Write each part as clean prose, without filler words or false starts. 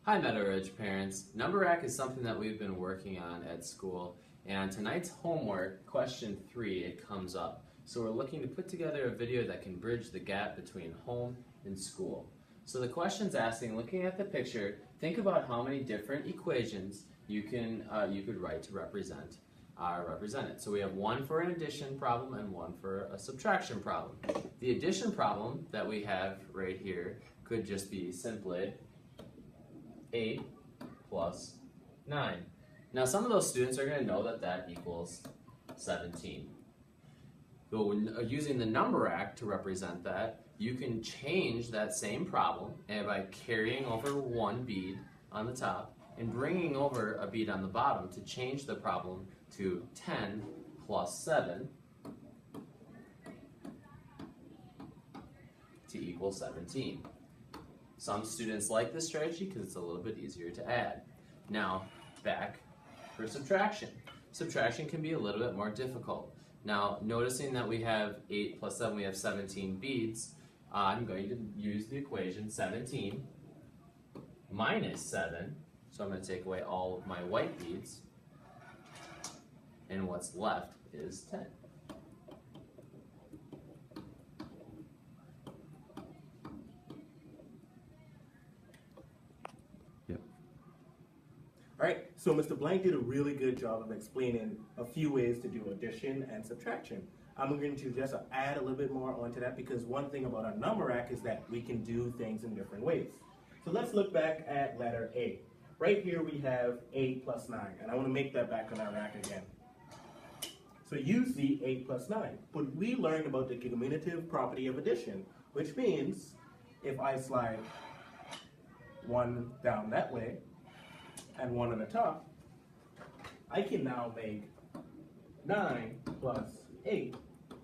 Hi Meadow Ridge parents. Number Rack is something that we've been working on at school, and tonight's homework, question 3, it comes up. So we're looking to put together a video that can bridge the gap between home and school. So the question's asking, looking at the picture, think about how many different equations you could write to represent it. So we have one for an addition problem and one for a subtraction problem. The addition problem that we have right here could just be simply 8 plus 9. Now some of those students are going to know that that equals 17. But when using the number rack to represent that, you can change that same problem and by carrying over one bead on the top and bringing over a bead on the bottom to change the problem to 10 plus 7 to equal 17. Some students like this strategy because it's a little bit easier to add. Now, back for subtraction. Subtraction can be a little bit more difficult. Now, noticing that we have 8 plus 7, we have 17 beads, I'm going to use the equation 17 minus 7. So I'm going to take away all of my white beads, and what's left is 10. All right, so Mr. Blank did a really good job of explaining a few ways to do addition and subtraction. I'm going to just add a little bit more onto that because one thing about our number rack is that we can do things in different ways. So let's look back at letter A. Right here we have 8 plus 9, and I want to make that back on our rack again. So you see 8 plus 9, but we learned about the commutative property of addition, which means if I slide one down that way, and one on the top, I can now make 9 plus 8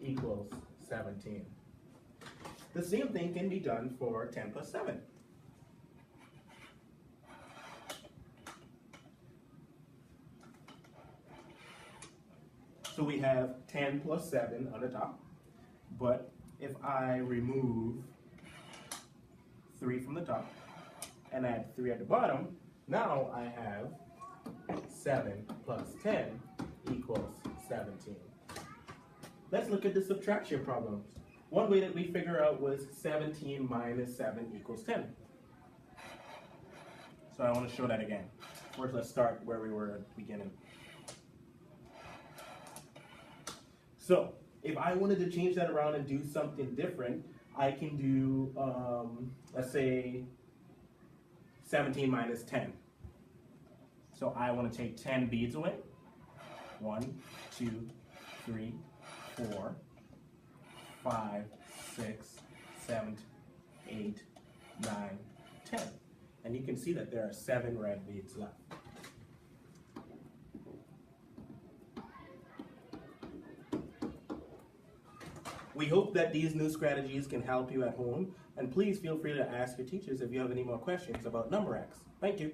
equals 17. The same thing can be done for 10 plus 7. So we have 10 plus 7 on the top, but if I remove 3 from the top and add 3 at the bottom, now I have 7 plus 10 equals 17. Let's look at the subtraction problems. One way that we figure out was 17 minus 7 equals 10. So I want to show that again. First, let's start where we were at the beginning. So if I wanted to change that around and do something different, I can do, let's say, 17 minus 10. So I want to take 10 beads away. 1, 2, 3, 4, 5, 6, 7, 8, 9, 10. And you can see that there are 7 red beads left. We hope that these new strategies can help you at home, and please feel free to ask your teachers if you have any more questions about number racks. Thank you.